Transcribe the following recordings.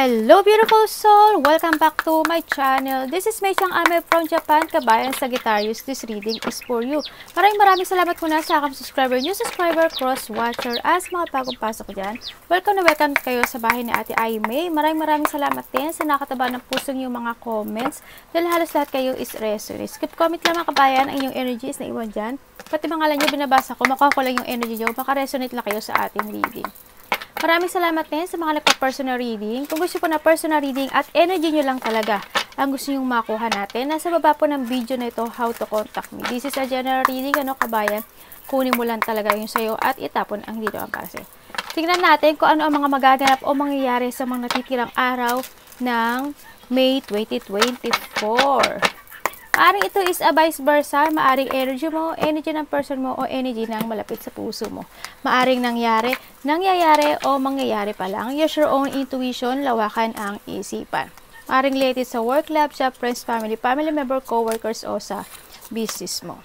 Hello beautiful soul! Welcome back to my channel. This is Mei Chang Ame from Japan, kabayan Sagittarius. This reading is for you. Maraming salamat muna sa aking subscriber, new subscriber, cross-watcher, as mga bagong pasok dyan. Welcome na welcome kayo sa bahay ni Ate Aimee. Maraming salamat din sa nakataba ng pusong yung mga comments. Dahil halos lahat kayo is resonate. Skip comment lang mga kabayan, ang inyong energies na iwan dyan. Pati mga nyo binabasa ko, makuha ko lang yung energy nyo. Maka-resonate lang kayo sa ating reading. Maraming salamat din sa mga nagpa-personal reading. Kung gusto po na personal reading at energy nyo lang talaga ang gusto nyong makuha natin, nasa baba po ng video na ito, how to contact me. This is a general reading, kabayan. Kunin mo lang talaga yung sayo at itapon ang hindi naman para sa'yo. Tingnan natin kung ano ang mga magaganap o mangyayari sa mga natitirang araw ng May 2024. Maaring ito is a vice versa, maaring energy mo, energy ng person mo, o energy ng malapit sa puso mo. Maaring nangyayari o mangyayari pa lang. Use your own intuition, lawakan ang isipan. Maaring related sa work, love, job, friends, family member, co-workers, o sa business mo.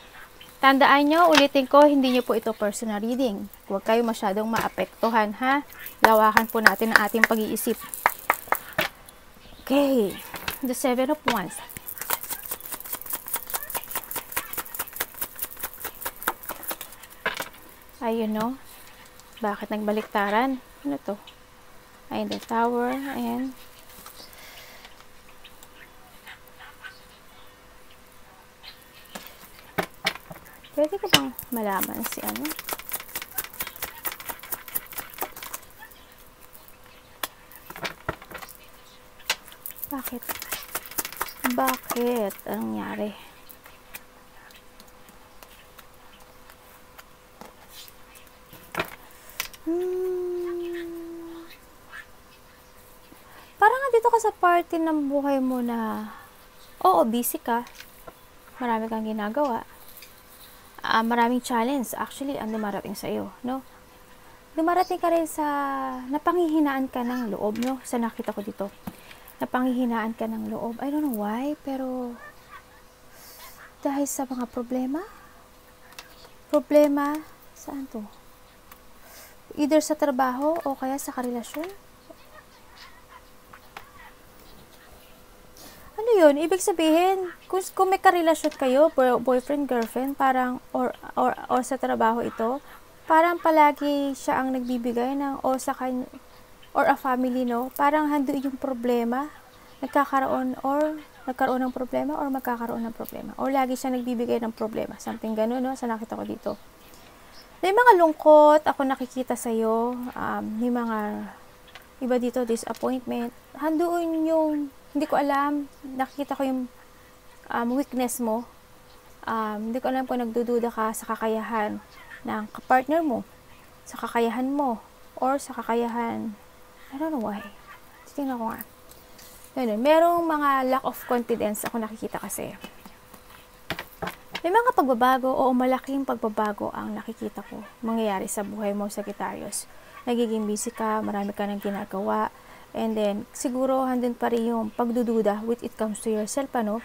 Tandaan nyo, ulitin ko, hindi nyo po ito personal reading. Huwag kayo masyadong maapektuhan, ha? Lawakan po natin ang ating pag-iisip. Okay, the Seven of Wands. Ayun, no? Bakit nagbaliktaran? Ano to? Ayun, the Tower. Ayan. Pwede ko bang malaman si ano? Bakit? Bakit? Anong nangyari? Parang dito ka sa party ng buhay mo na, oo, busy ka. Marami kang ginagawa. Maraming challenge, actually, ang dumarating sa'yo, no? Dumarating ka rin sa, napanghihinaan ka ng loob, no? Sa nakita ko dito. Napanghihinaan ka ng loob. I don't know why, pero, dahil sa mga problema, saan to? Either sa trabaho o kaya sa karelasyon. Ano yun? Ibig sabihin, kung may karelasyon kayo, boyfriend, girlfriend, parang, or sa trabaho ito, parang palagi siya ang nagbibigay ng, o sa kanya, or a family, no? Parang hando yung problema, nagkakaroon ng problema, or magkakaroon ng problema. Or lagi siya nagbibigay ng problema. Something ganun, no? Sa nakita ko dito. May mga lungkot ako nakikita sa'yo. May mga iba dito, disappointment. Handoon yung, hindi ko alam, nakikita ko yung weakness mo. Hindi ko alam kung nagdududa ka sa kakayahan ng kapartner mo, sa kakayahan mo, or sa kakayahan, I don't know why. Tingnan ko nga. Ganun. Merong mga lack of confidence ako nakikita kasi. May mga pagbabago o malaking pagbabago ang nakikita ko mangyayari sa buhay mo, Sagittarius. Nagiging busy ka, marami ka nang ginagawa, and then siguro handun pa rin yung pagdududa with it comes to yourself, ano?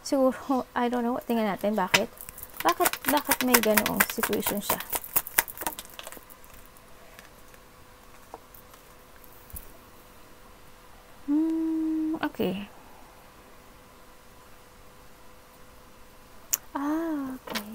Siguro, I don't know, tingnan natin bakit may ganoong situation siya. Okay. Okay.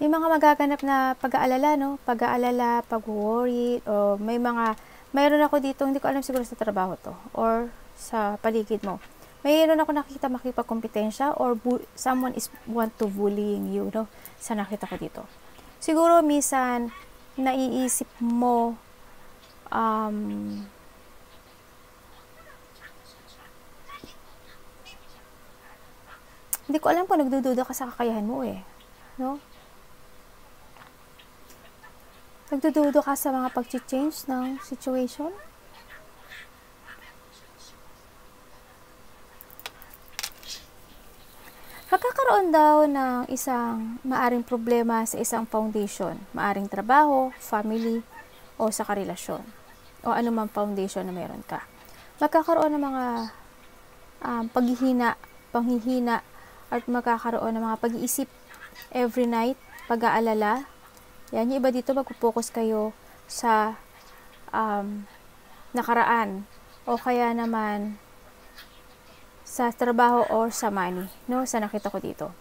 May mga magaganap na pag-aalala, no? Pag-aalala, pag-worry, o mayroon ako dito, hindi ko alam siguro sa trabaho to, or sa paligid mo. Mayroon ako nakikita makipagkompetensya, or someone is want to bullying you, no? Sa nakita ko dito. Siguro, minsan, naiisip mo, hindi ko alam kung nagdududa ka sa kakayahan mo no? Nagdududa ka sa mga pag-change ng situation? Magkakaroon daw ng isang maaring problema sa isang foundation. Maaring trabaho, family, o sa karelasyon. O anumang foundation na meron ka. Magkakaroon ng mga panghihina, at magkakaroon ng mga pag-iisip every night, pag-aalala. Yan, yung iba dito magpo-focus kayo sa nakaraan, o kaya naman sa trabaho or sa money, no? Sa nakita ko dito.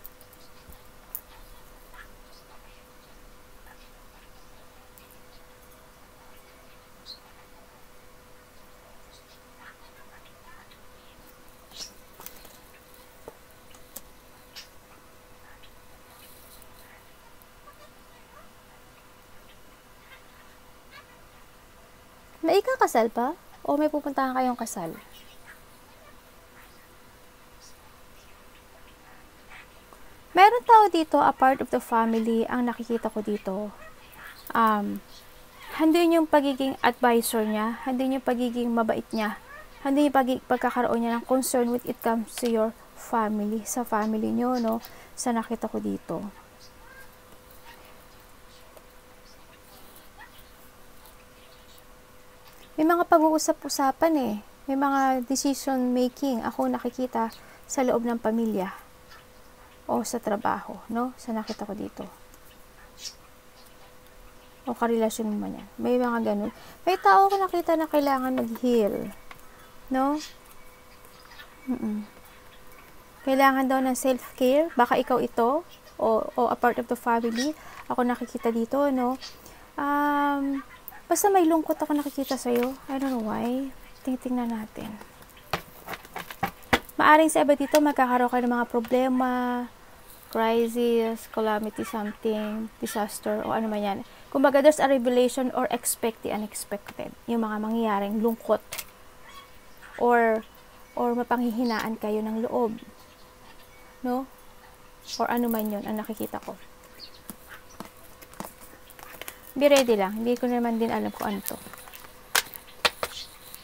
May ikakasal pa? O may pupuntahan kayong kasal? Meron tao dito, a part of the family, ang nakikita ko dito. Handin yung pagiging advisor niya, handin yung pagiging mabait niya, handin yung pagkakaroon niya ng concern when it comes to your family, sa family niyo, no? Sa nakita ko dito. May mga pag-uusap-usapan eh. May mga decision making ako nakikita sa loob ng pamilya o sa trabaho, no? Sa nakita ko dito. O karelasyon mo man yan. May mga ganun. May tao ko nakita na kailangan mag-heal, no? Kailangan daw ng self-care. Baka ikaw ito o a part of the family. Ako nakikita dito, no? Basta may lungkot ako nakikita sa'yo. I don't know why. Tingnan natin. Maaring sa iba dito, magkakaroon kayo ng mga problema, crisis, calamity, something, disaster, o ano man yan. Kumbaga, there's a revelation or expect the unexpected. Yung mga mangyayaring lungkot. Or mapanghihinaan kayo ng loob. No? Or ano man yun, ang nakikita ko. Be ready lang. Hindi ko naman din alam kung ano to.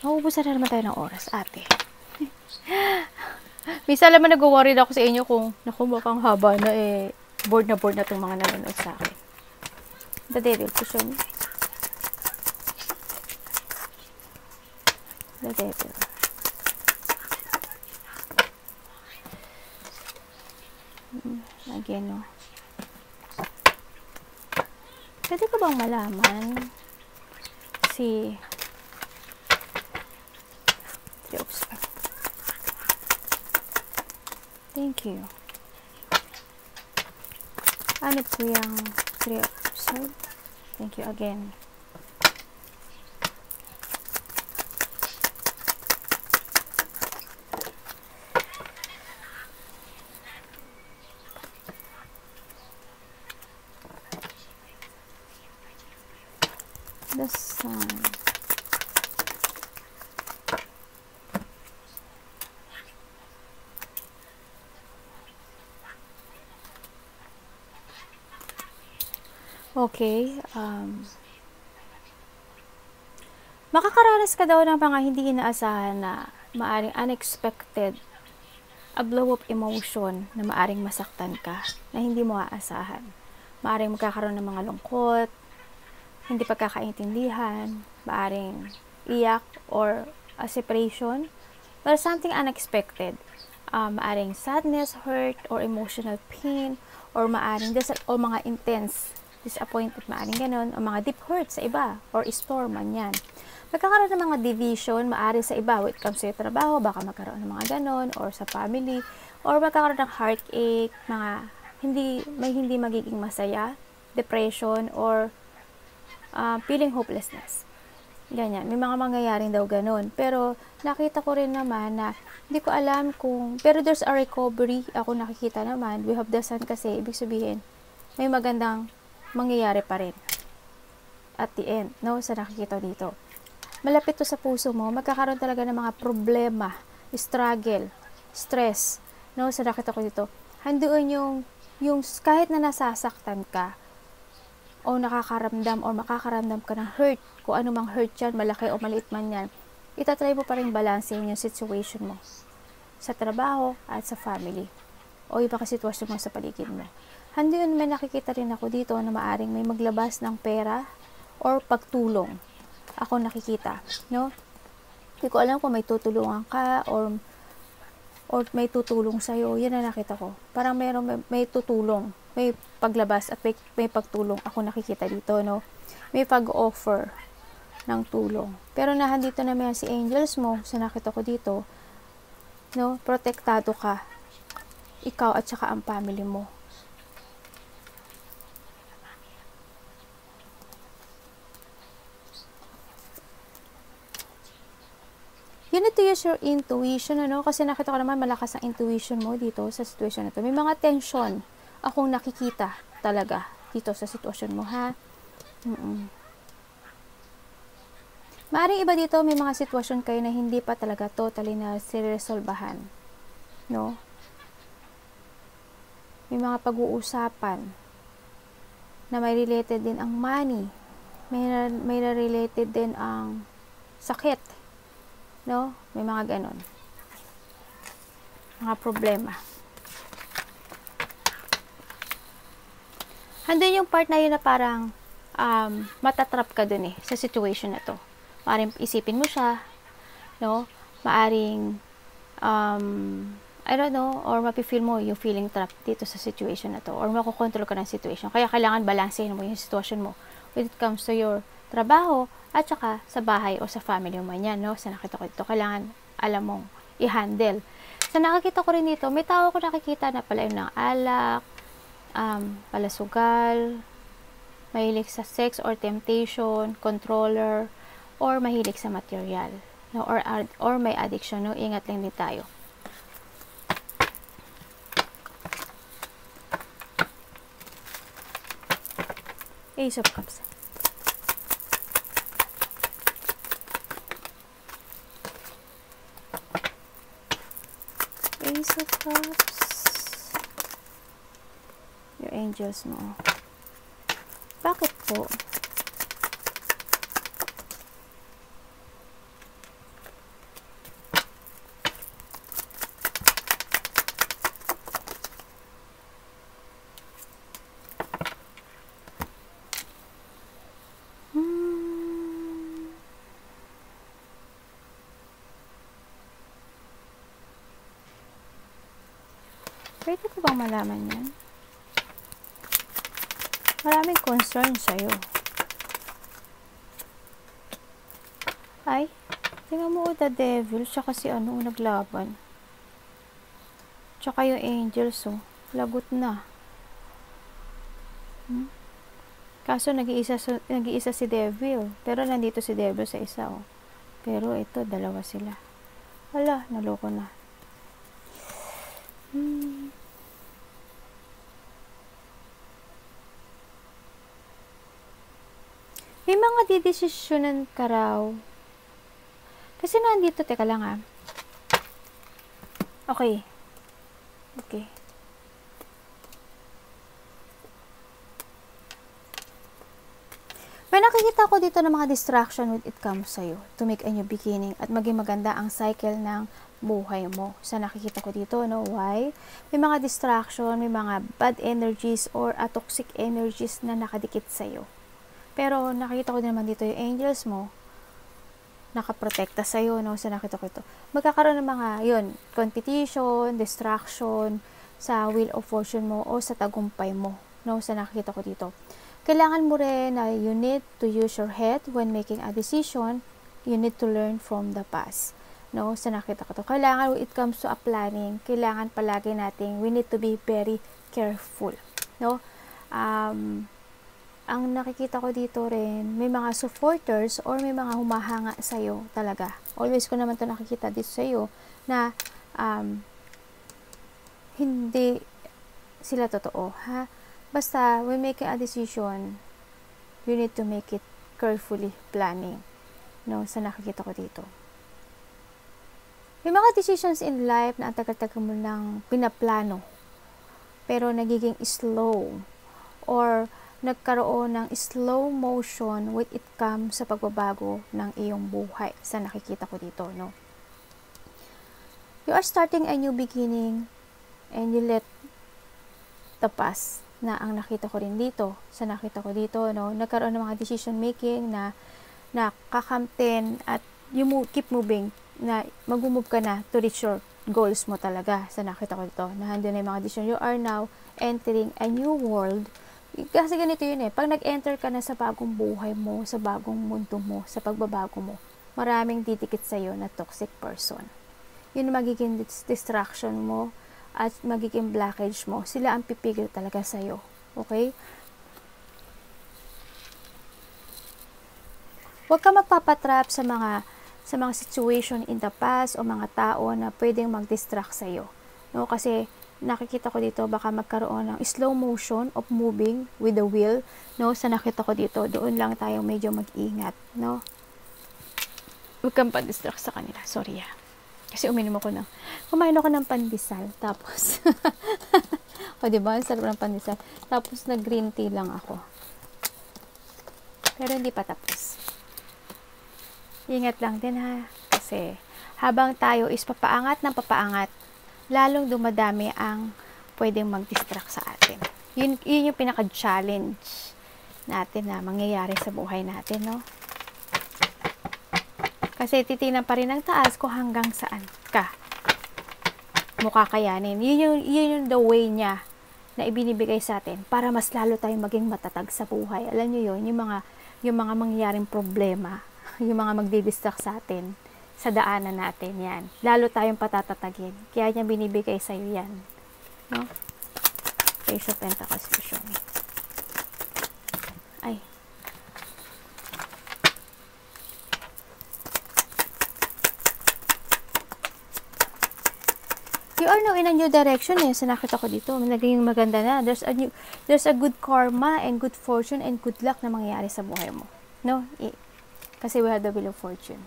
Mauubusan na naman tayo ng oras, ate. Minsan naman nag-worry ako sa inyo kung naku, mukhang haba na bored na itong mga nanonood sa akin. The devil, cushion. The devil. Again, no. Pwede ko bang malaman si Thank you. Ano po yung 3 episode? Thank you again. The sun. Okay, makakaranas ka daw ng mga hindi inaasahan na maaring unexpected, a blow of emotion na maaring masaktan ka, na hindi mo aasahan. Maaring magkakaroon ng mga lungkot, hindi pagkakaintindihan, maaring iyak or a separation, or something unexpected. Maaring sadness, hurt, or emotional pain, or maaring o mga intense disappointment, maaring ganun, o mga deep hurt sa iba, or storm man yan. Magkakaroon ng mga division, maaring sa iba, when it comes to your trabaho, baka magkaroon ng mga ganun, or sa family, or magkakaroon ng heartache, mga hindi magiging masaya, depression, or feeling hopelessness. Ganyan. May mga mangyayaring daw ganun. Pero, nakita ko rin naman na, hindi ko alam pero there's a recovery. Ako nakikita naman, we have the sun kasi, ibig sabihin, may magandang mangyayari pa rin. At the end, no? Sa nakikita dito. Malapit to sa puso mo, magkakaroon talaga ng mga problema, struggle, stress, no? Sa nakita ko dito. Handoon yung kahit na nasasaktan ka, o nakakaramdam o makakaramdam ka ng hurt, kung ano mang hurt yan, malaki o maliit man yan, itatry mo pa rin balancein yung situation mo sa trabaho at sa family o iba ka sitwasyon mo sa paligid mo. Handoon may nakikita rin ako dito na maaring may maglabas ng pera or pagtulong. Ako nakikita, no? Hindi ko alam kung may tutulungan ka or may tutulong sa'yo. Yan na nakita ko. Parang may tutulong. May paglabas at may pagtulong ako nakikita dito, no? May pag-offer ng tulong. Pero nahandito naman si angels mo, sa nakita ko dito, no, protektado ka. Ikaw at saka ang family mo. You need to use your intuition, ano? Kasi nakita ko naman malakas ang intuition mo dito sa situation na to. May mga tension akong nakikita talaga dito sa sitwasyon mo, ha? Maaring iba dito, may mga sitwasyon kayo na hindi pa talaga totally na siresolbahan, no? May mga pag-uusapan na may related din ang money, may related din ang sakit, no? May mga ganon, mga problema. Handun yung part na yun na parang matatrap ka dun sa situation na to. Maaring isipin mo siya, no? Maaring I don't know, or mapifeel mo yung feeling trapped dito sa situation na to, or makokontrol ka ng situation. Kaya kailangan balansehin mo yung situation mo when it comes to your trabaho at saka sa bahay o sa family mo yan, no? Sa nakita ko dito, kailangan alam mong i-handle. Sa nakakita ko rin dito, may tao ko nakikita na palainom ng alak, palasugal, mahilig sa sex or temptation, controller, or mahilig sa material, no? Or may addiction, no? Ingat lang din tayo. Ace of Cups. Ace of Cups. Your angels mo. Bakit po? Pwede ko bang malaman yan? Maraming concern sa'yo. Ay, tingnan mo the devil, tsaka si naglaban. Tsaka yung angels, lagot na. Kaso nag-iisa si devil, pero nandito si devil sa isa, Pero ito, dalawa sila. Wala, naloko na. May mga didesisyonan ka raw. Kasi nandito, teka lang Okay. Okay. May nakikita ko dito ng mga distraction when it comes sa'yo to make a new beginning at maging maganda ang cycle ng buhay mo. Sa nakikita ko dito, no? Why? May mga distraction, may mga bad energies or toxic energies na nakadikit sa'yo. Pero nakita ko din naman dito yung angels mo nakaprotekta sa'yo, no? Sa nakita ko ito. Magkakaroon ng mga, competition, distraction sa wheel of fortune mo o sa tagumpay mo, no? Sa nakita ko dito. Kailangan mo rin na you need to use your head when making a decision. You need to learn from the past, no? Sa nakita ko to. Kailangan when it comes to a planning, kailangan palagi nating we need to be very careful, no? Ang nakikita ko dito rin, may mga supporters or may mga humahanga sa'yo talaga. Always ko naman to nakikita dito sa'yo na hindi sila totoo, ha? Basta, when making a decision, you need to make it carefully planning, no? Sa nakikita ko dito. May mga decisions in life na ang tagal-tagal mo nang pinaplano, pero nagiging slow or nagkaroon ng slow motion when it comes sa pagbabago ng iyong buhay. Sa nakikita ko dito, no? You are starting a new beginning and you let the past na ang nakita ko rin dito. Sa nakita ko dito, no? Nagkaroon ng mga decision making na kakamtin at you keep moving, na mag-move ka na to reach your goals mo talaga. Sa nakita ko dito, na handun na yung mga decision. You are now entering a new world Kasi ganito yun eh. Pag nag-enter ka na sa bagong buhay mo, sa bagong mundo mo, sa pagbabago mo, maraming didikit sa'yo na toxic person. Yun magiging distraction mo at magiging blockage mo. Sila ang pipigil talaga sa'yo. Okay? Huwag ka magpapatrap sa mga situation in the past o mga tao na pwedeng mag-distract sa'yo. No? Kasi nakikita ko dito baka magkaroon ng slow motion of moving with the wheel, no? Sa nakita ko dito, doon lang tayo medyo mag-ingat, no? Huwag kang pa-distract sa kanila. Sorry kasi kumain ako ng pandesal, tapos o diba, ang sarap ng pandesal, tapos nag-green tea lang ako, pero hindi pa tapos. Ingat lang din kasi habang tayo is papaangat ng papaangat, lalong dumadami ang pwedeng mag-distract sa atin. Yun yung pinaka-challenge natin na mangyayari sa buhay natin, no? Kasi titingnan pa rin ng taas kung hanggang saan ka mo kakayanin. Yun yung the way niya na ibinibigay sa atin para mas lalo tayong maging matatag sa buhay. Alam niyo yun, yung mga mangyayaring problema, yung mga magdi-distract sa atin, sa daanan natin yan. Lalo tayong patatatagin. Kaya niya binibigay sa iyo yan. No? Page of Pentacles to show me. Ay. You are now in a new direction eh. So nakita ko dito. Naging maganda na. There's a good karma and good fortune and good luck na mangyayari sa buhay mo. No? Kasi we have the Wheel of Fortune.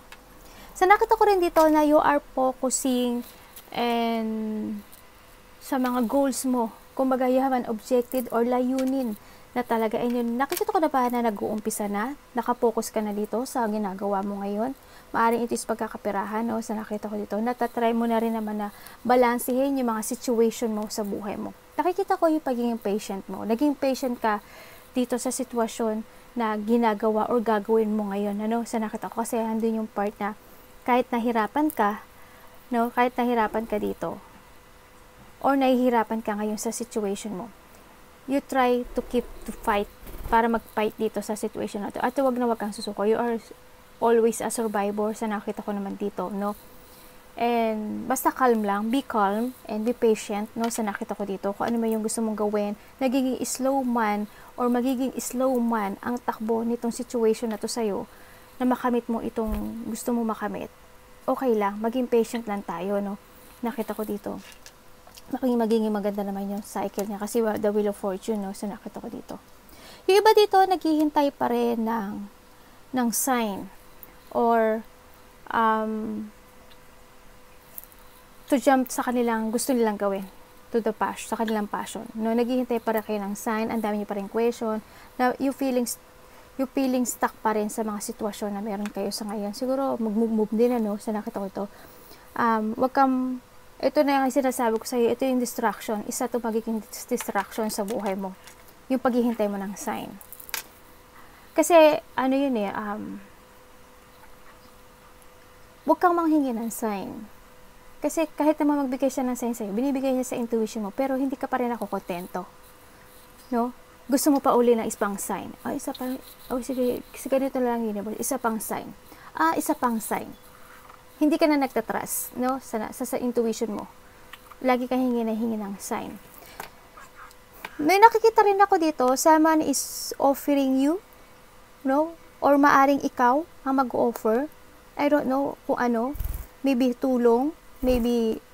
So, nakita ko rin dito na you are focusing and sa mga goals mo. Kumbaga, you have an objective or layunin na talaga. And yun, nakikita ko na ba na nag-uumpisa na? Nakapokus ka na dito sa ginagawa mo ngayon? Maaring ito is pagkakapirahan, no? So, nakita ko dito. Natatry mo na rin naman na balansehin yung mga situation mo sa buhay mo. Nakikita ko yung pagiging patient mo. Naging patient ka dito sa sitwasyon na ginagawa or gagawin mo ngayon. Ano? So, nakita ko kasi andun yung part na kahit nahirapan ka, no, kahit nahirapan ka dito, or nahihirapan ka ngayon sa situation mo, you try to fight, para mag-fight dito sa situation na ito. At wag kang susuko. You are always a survivor, sa nakita ko naman dito, no? And, basta calm lang, be calm, and be patient, no, sa nakita ko dito. Kung ano man yung gusto mong gawin, nagiging slow man, or magiging slow man ang takbo nitong situation na to sa'yo, na makamit mo itong gusto mo makamit, okay lang, maging patient lang tayo, no? Nakita ko dito. Magiging maganda naman yung cycle niya kasi the Wheel of Fortune, no? So, nakita ko dito. Yung iba dito, naghihintay pa rin ng sign or to jump sa kanilang gusto nilang gawin, to the passion, sa kanilang passion, no? Naghihintay pa rin kayo ng sign, ang dami niyo pa rin question, na you feeling stuck pa rin sa mga sitwasyon na meron kayo sa ngayon. Siguro, mag-move din, ano, sa nakita ko ito. Wag kang, ito na yung sinasabi ko sa'yo, ito yung distraction. Isa to magiging distraction sa buhay mo. Yung paghihintay mo ng sign. Kasi, ano yun eh, wag kang manghingi ng sign. Kasi, kahit naman magbigay siya ng sign sa'yo, binibigay niya sa intuition mo, pero hindi ka pa rin ako kontento. No? Gusto mo pa uli ng isang sign. Isa pa, sige, ganito lang yun. Isa pang sign. Isa pang sign. Hindi ka na nagtatrust, no? Sa intuition mo. Lagi ka hingi ng sign. May nakikita rin ako dito, someone is offering you, no? Or maaring ikaw ang mag-offer. I don't know kung ano. Maybe tulong, maybe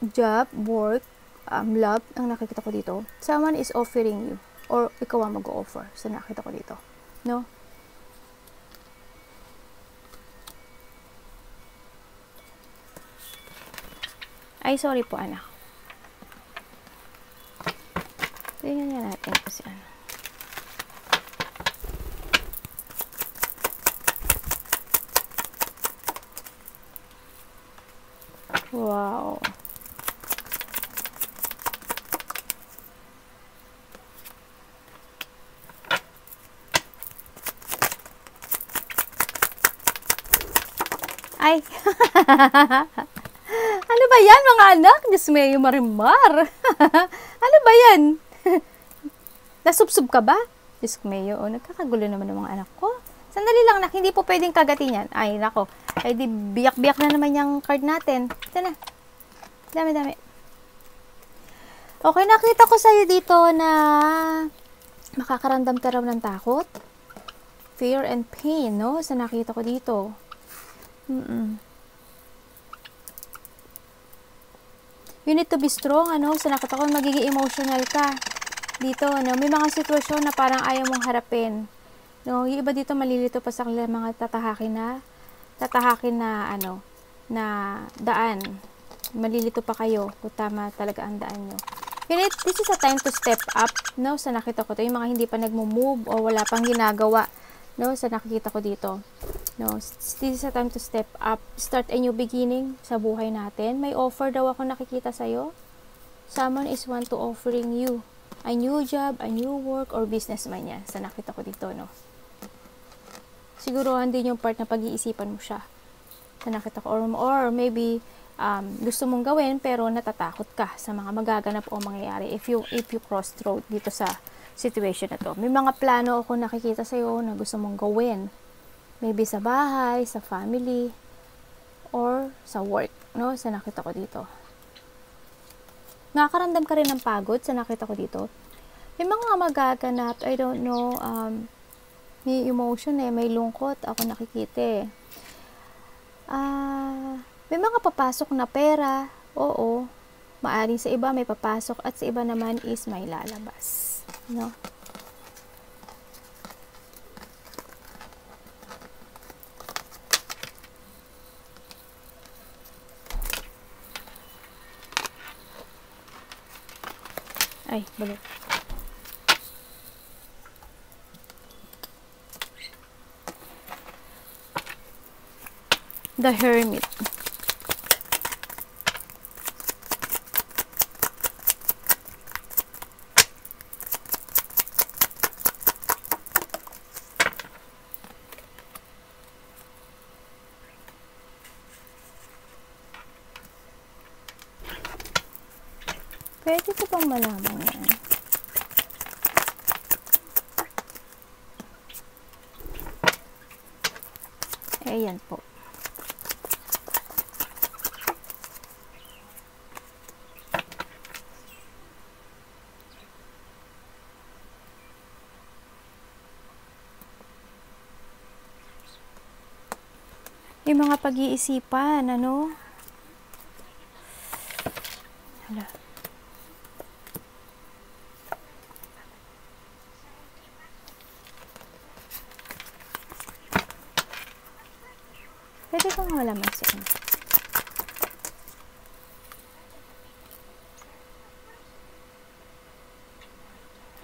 job, work, love, ang nakikita ko dito. Someone is offering you. Or ikaw ang mag-o-offer. So, nakita ko dito. No? Ay, sorry po, anak. Tingnan nga natin kasi ano. Wow. Ay. Ano ba yan, mga anak? Diyos me, yung marimar. Ano ba yan? Nasubsob ka ba? Diyos ko, Mayo, nagkakagulo naman ng mga anak ko. Sandali lang, nak, hindi po pwedeng kagatin yan. Ay, nako. Ay, di, biyak-biyak na naman yung card natin. Ito na. Dami. Okay, nakita ko sa'yo dito na makakaramdam ka raw ng takot. Fear and pain, no? Sa nakita ko dito. You need to be strong, ano? Sa nakita ko, magiging emotional ka. Dito, no? May mga sitwasyon na parang ayaw mong harapin. No? Yung iba dito malilito pa sa mga tatahakin na, ano, na daan. Malilito pa kayo kung tama talaga ang daan nyo. This is a time to step up, no? Sa nakita ko to, yung mga hindi pa nagmo-move o wala pang ginagawa, no? Sa nakikita ko dito, no? This is a time to step up, start a new beginning sa buhay natin. May offer daw ako nakikita sa'yo. Someone is want to offering you a new job, a new work, or business man yan. Sa nakita ko dito, no? Siguro hindi yung part na pag-iisipan mo siya. Sa nakita ko, or maybe gusto mong gawin pero natatakot ka sa mga magaganap o mangyayari if you cross road dito sa situation na to. May mga plano ako nakikita sa iyo na gusto mong gawin. Maybe sa bahay, sa family, or sa work, no? Sa nakita ko dito. Nakakaramdam ka rin ng pagod sa nakita ko dito. May mga magaganap, I don't know, may emotion may lungkot ako nakikita may mga papasok na pera, oo, maaring sa iba may papasok at sa iba naman is may lalabas, no? Ay, balik. The Hermit. Pwede ko bang malaman yan? Ayan po. Yung mga pag-iisipan, ano? Hala. Pwede kong malaman sa inyo.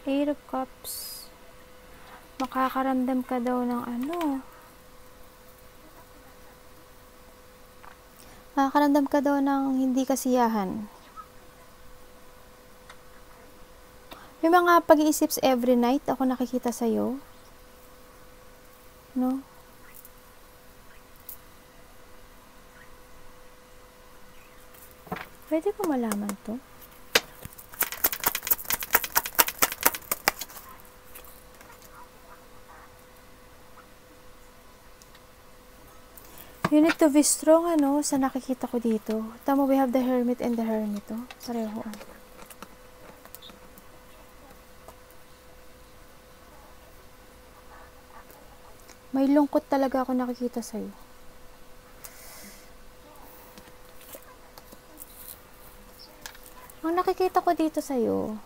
Eight of Cups. Makakaramdam ka daw ng ano? Makakaramdam ka daw ng hindi kasiyahan. May mga pag-iisip every night ako nakikita sa'yo. No? Pwede ko malaman to? You need to be strong, ano, sa nakikita ko dito. Tama, we have the Hermit and the Hermit, oh. Pareho. May lungkot talaga ako nakikita sa'yo. Ang nakikita ko dito sa'yo,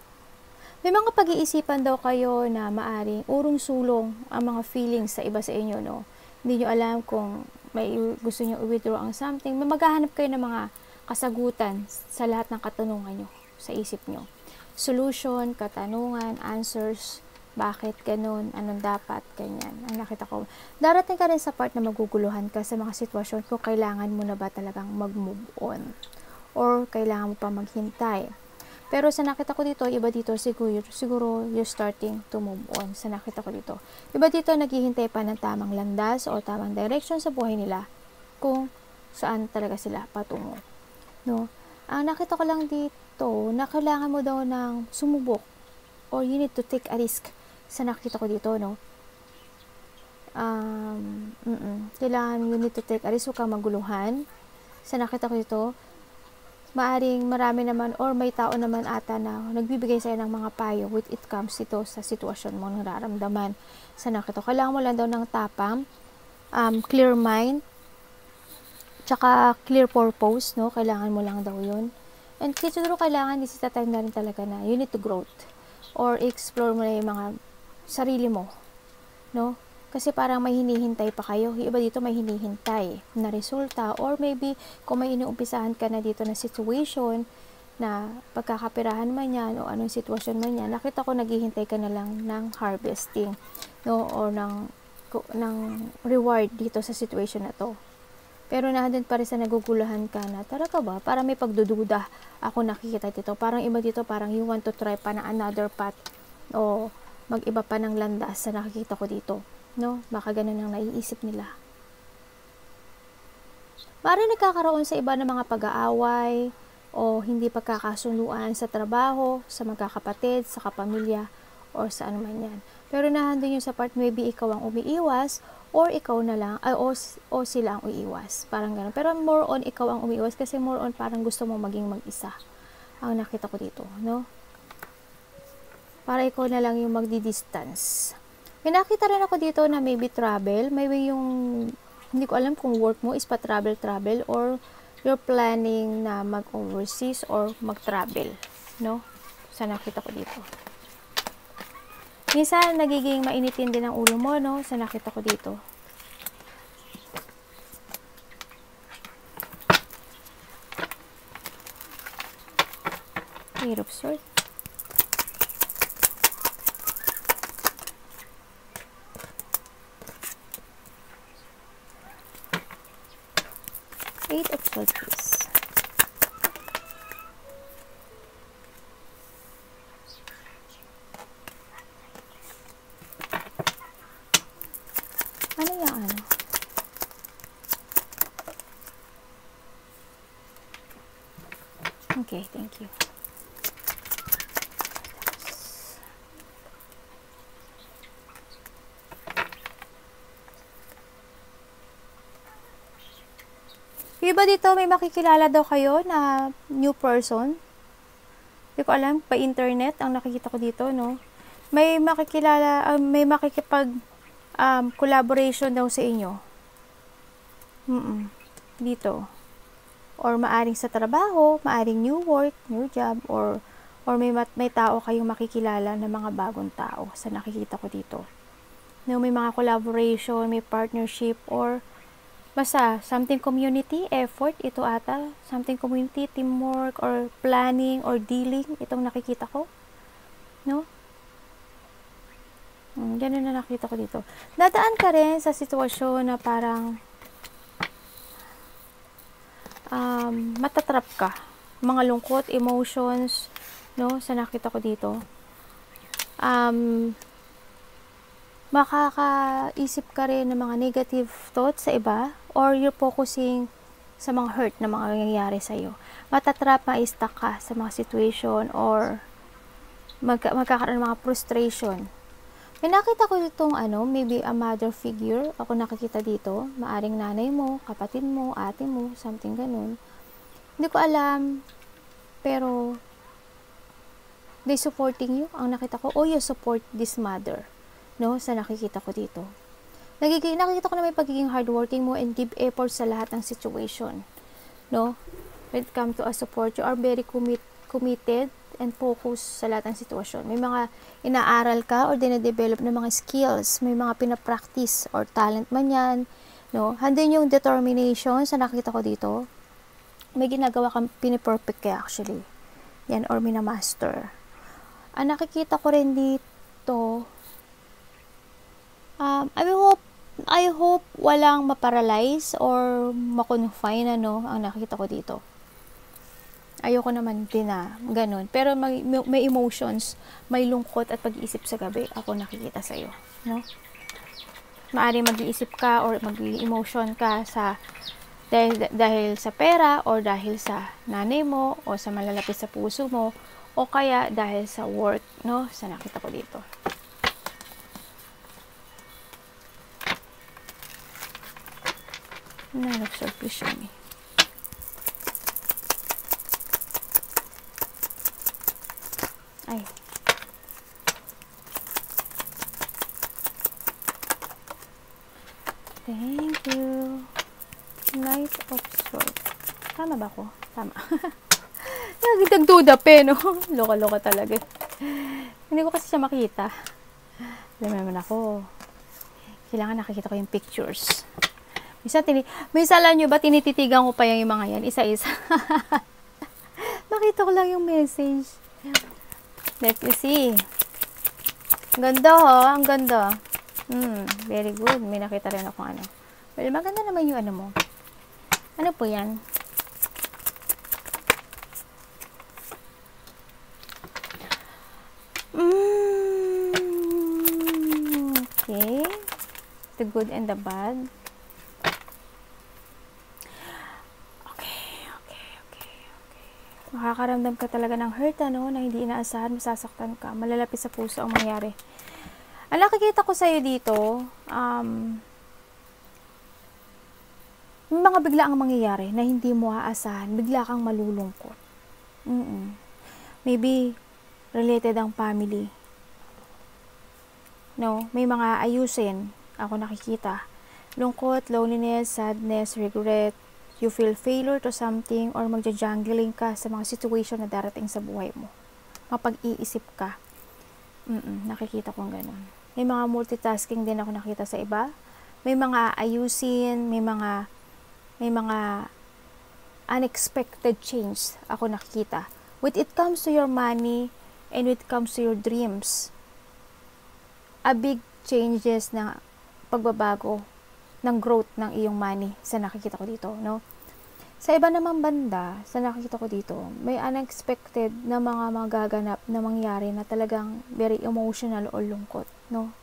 may mga pag-iisipan daw kayo na maaring urong-sulong ang mga feelings sa iba sa inyo, no? Hindi nyo alam kung may gusto nyo i-withdraw ang something. May maghahanap kayo ng mga kasagutan sa lahat ng katanungan nyo sa isip nyo. Solution, katanungan, answers, bakit ganun, anong dapat, ganyan. Ang nakita ko. Darating ka rin sa part na maguguluhan ka sa mga sitwasyon kung kailangan mo na ba talagang mag-move on or kailangan mo pa maghintay. Pero sa nakita ko dito, iba dito siguro you're starting to move on. Sa nakita ko dito. Iba dito naghihintay pa ng tamang landas o tamang direction sa buhay nila kung saan talaga sila patungo. No? Ang nakita ko lang dito, na kailangan mo daw ng sumubok o or you need to take a risk sa nakita ko dito, no? Kailangan you need to take a risk, huwag kang maguluhan. Sa nakita ko dito, maaring marami naman or may tao naman ata na nagbibigay sa'yo ng mga payo with it comes ito sa sitwasyon mo, nararamdaman. Sa nakita ko, kailangan mo lang daw ng tapang, clear mind, tsaka clear purpose, no? Kailangan mo lang daw yun. And siguro kailangan, this is the time na rin talaga na you need to growth or explore mo na yung mga sarili mo, no? Kasi parang may hinihintay pa kayo. Yung iba dito may hinihintay na resulta or maybe kung may inuumpisahan ka na dito na situation na pagkakapirahan man yan o anong sitwasyon man yan, nakita ko naghihintay ka na lang ng harvesting, no? Or ng reward dito sa situation na to. Pero nandun pa rin sa nagugulahan ka na, talaga ba? Para may pagdududa ako nakikita dito. Parang iba dito, parang you want to try pa na another path o mag-iba pa ng landas sa nakikita ko dito. No? Baka ganun ang naiisip nila. Parang nagkakaroon sa iba ng mga pag-aaway o hindi pagkakasunduan sa trabaho, sa magkakapatid, sa kapamilya, or sa ano man yan. Pero nandun yung sa part, maybe ikaw ang umiiwas or ikaw na lang, o sila ang uiiwas. Parang ganun. Pero more on ikaw ang umiiwas kasi more on parang gusto mo maging mag-isa. Ang nakita ko dito, no? Para ikaw na lang yung magdi-distance. May nakita rin ako dito na maybe travel, maybe yung, hindi ko alam kung work mo is pa travel or you're planning na mag-overseas or mag-travel, no? Sa nakita ko dito. Minsan, nagiging mainitin din ang ulo mo, no? Sa nakita ko dito. Eight of Swords. Eight of Swords, please. Ano yung ano? Okay, thank you. Iba dito, may makikilala daw kayo na new person. Hindi ko alam, pa internet ang nakikita ko dito, no? May makikilala, may makikipag collaboration daw sa inyo. Dito. Or maaring sa trabaho, maaring new work, new job, or may tao kayong makikilala na mga bagong tao sa nakikita ko dito. No, may mga collaboration, may partnership, or basta, something community, effort, ito ata. Something community, teamwork, or planning, or dealing. Itong nakikita ko. No? Ganun na nakita ko dito. Dadaan ka rin sa sitwasyon na parang matatrap ka. Mga lungkot, emotions, no? Sa nakita ko dito. Makakaisip ka rin ng mga negative thoughts sa iba or you're focusing sa mga hurt na mga nangyayari sa'yo. Matatrap, ma-stuck ka sa mga situation or magkakaroon ng mga frustration. May nakita ko ditong maybe a mother figure. Ako nakikita dito. Maaring nanay mo, kapatid mo, ate mo, something ganun. Hindi ko alam, pero they supporting you. Ang nakita ko, you support this mother. No, sa nakikita ko dito. Nakikita ko na may pagiging hardworking mo and give effort sa lahat ng situation. No? When it comes to a support, you are very committed and focused sa lahat ng sitwasyon. May mga inaaral ka or dinadevelop na mga skills, may mga pinapractice or talent man yan. No? Handin yung determination sa nakita ko dito. May ginagawa kang piniperfect ka actually. Yan, or minamaster. Ang nakikita ko rin dito, I hope walang maparalyze or makonfine ang nakikita ko dito. Ayoko naman din na ganun. Pero may emotions, may lungkot at pag-iisip sa gabi, ako nakikita sa'yo. No? Maaaring mag-iisip ka or mag-emotion ka dahil sa pera or dahil sa nanay mo o sa malalapit sa puso mo o kaya dahil sa work, no? Sa nakita ko dito. Nine of Swords, please show me. Ay. Thank you. Knight of Swords. Tama ba ako? Tama. Nagduda pa, no? Loka-loka talaga. Hindi ko kasi siya makita. Alam naman ako. Kailangan nakikita ko yung pictures. Minsan alam nyo ba, tinititigan ko pa yung mga yan, isa-isa. Makita ko lang yung message. Let me see. Ang ganda, ha? Ang ganda. Very good. May nakita rin ako ano. Well, maganda naman yung ano mo. Ano po yan? Okay. The good and the bad. Makakaramdam ka talaga ng hurt, ano, na hindi inaasahan, masasaktan ka, malalapit sa puso ang mangyari. Ang nakikita ko sa'yo dito, may mga bigla ang mangyayari na hindi mo aasahan, bigla kang malulungkot. Maybe, related ang family. No, may mga ayusin, ako nakikita. Lungkot, loneliness, sadness, regret, you feel failure to something, or magja-jungling ka sa mga situation na darating sa buhay mo. Mapag-iisip ka. Nakikita kong ganun. May mga multitasking din ako nakita sa iba. May mga ayusin, may mga unexpected change ako nakikita. When it comes to your money and when it comes to your dreams, a big changes na pagbabago ng growth ng iyong money sa nakikita ko dito, no? Sa iba namang banda, sa nakikita ko dito, may unexpected na mga magaganap na mangyari na talagang very emotional o lungkot, no?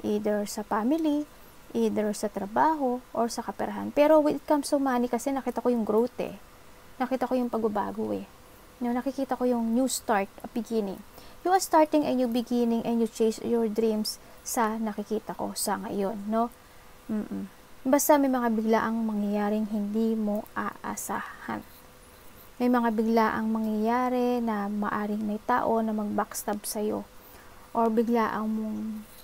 Either sa family, either sa trabaho, or sa kaperahan. Pero when it comes to money, kasi nakita ko yung growth eh. Nakita ko yung pagbabago eh. No, nakikita ko yung new start, a beginning. You are starting a new beginning and you chase your dreams sa nakikita ko sa ngayon, no? Basta may mga biglaang mangyayaring hindi mo aasahan. May mga biglaang mangyayari na maaring may tao na mag-backstab sa'yo. Or biglaang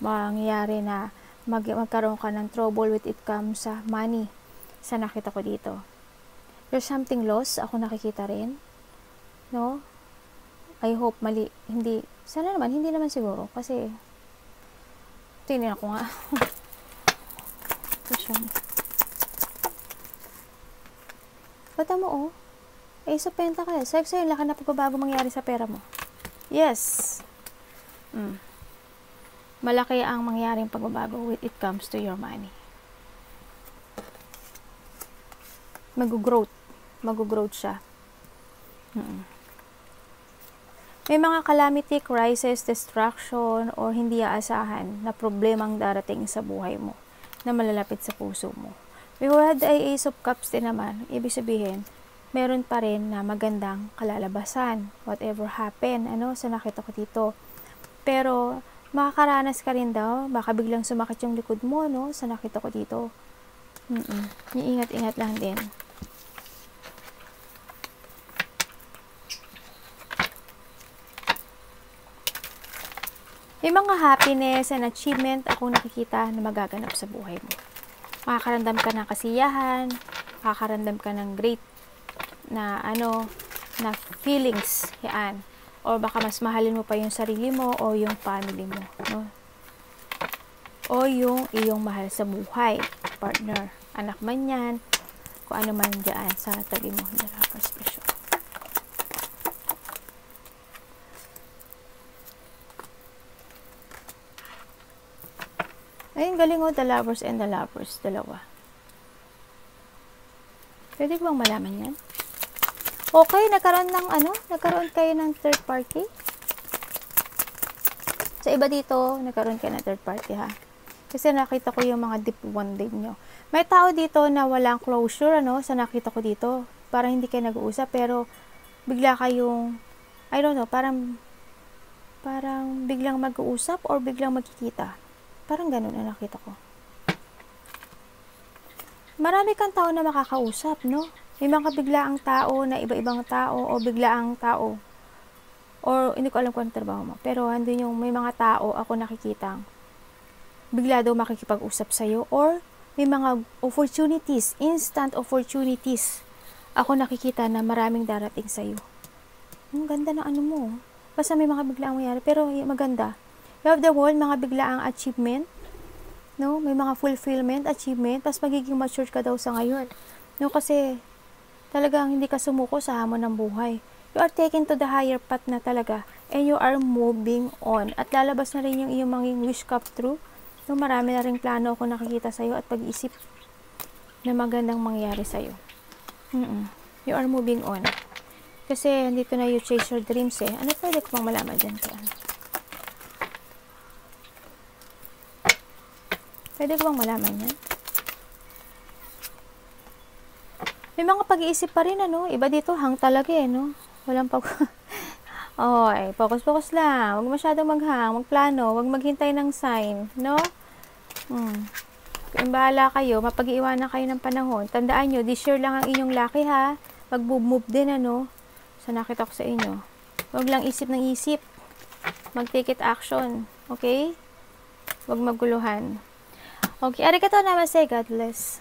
mangyayari na magkaroon ka ng trouble with it comes sa money. Sa nakita ko dito. There's something lost, ako nakikita rin. No? I hope mali. Hindi. Sana naman, hindi naman siguro. Kasi, tingnan ako nga. Ito siya. Bata mo, oh. Ace of Pentacles. Sabi sa'yo, laki na pagbabago mangyari sa pera mo. Yes. Malaki ang mangyaring pagbabago when it comes to your money. Mag-growth. Mag-growth siya. May mga calamity, crisis, destruction, or hindi aasahan na problemang darating sa buhay mo na malalapit sa puso mo. We had ay Ace of Cups din naman. Ibig sabihin, meron pa rin na magandang kalalabasan. Whatever happen, sa nakita ko dito. Pero, makakaranas ka rin daw. Baka biglang sumakit yung likod mo, no? Sa nakita ko dito. Iingat-ingat lang din. May mga happiness and achievement ako nakikita na magaganap sa buhay mo. Makakaramdam ka ng kasiyahan, makakaramdam ka ng great na na feelings, yan. Or baka mas mahalin mo pa yung sarili mo o yung family mo, no? O yung iyong mahal sa buhay, partner, anak man yan, kung ano man dyan sa tabi mo. Special. Ayun, galing o, the lovers and the lovers, dalawa. Pwede ko bang malaman yan? Okay, nagkaroon kayo ng third party. Sa iba dito, nagkaroon kayo ng third party, ha? Kasi nakita ko yung mga deep bonding nyo. May tao dito na walang closure, sa nakita ko dito. Parang hindi kayo nag-uusap, pero bigla kayong I don't know, parang biglang mag-uusap or biglang magkikita. Parang ganun ang nakita ko. Marami kang tao na makakausap, no? May mga biglaang tao na iba-ibang tao o biglaang tao. Or hindi ko alam kung ano trabaho mo. Pero andun yung may mga tao ako nakikitang bigla daw makikipag-usap sa'yo or may mga opportunities, instant opportunities ako nakikita na maraming darating sa'yo. Ang ganda na ano mo. Basta may mga biglaang mayari, pero maganda. You have the world, mga biglaang achievement, no? May mga fulfillment, achievement, tapos magiging mature ka daw sa ngayon. No, kasi talagang hindi ka sumuko sa hamon ng buhay. You are taken to the higher path na talaga, and you are moving on. At lalabas na rin yung iyong mga wish come true. No, marami na rin plano ako nakikita sa'yo at pag-iisip na magandang mangyari sa'yo. You are moving on. Kasi dito na you chase your dreams eh. Ano pwede ko pang malaman dyan? Pwede ko bang malaman yan? May mga pag-iisip pa rin ano. Iba dito hang talaga eh no. Walang pag... Oy, focus lang. Huwag masyadong maghang, magplano, huwag maghintay ng sign, no? Kung bahala kayo, mapag-iwanan kayo ng panahon. Tandaan nyo, this year lang ang inyong lucky ha. Mag-move din ano. So nakita ko sa inyo. Huwag lang isip ng isip. Mag-take it action. Okay? Huwag maguluhan. Okay, arigatou namaste. God bless.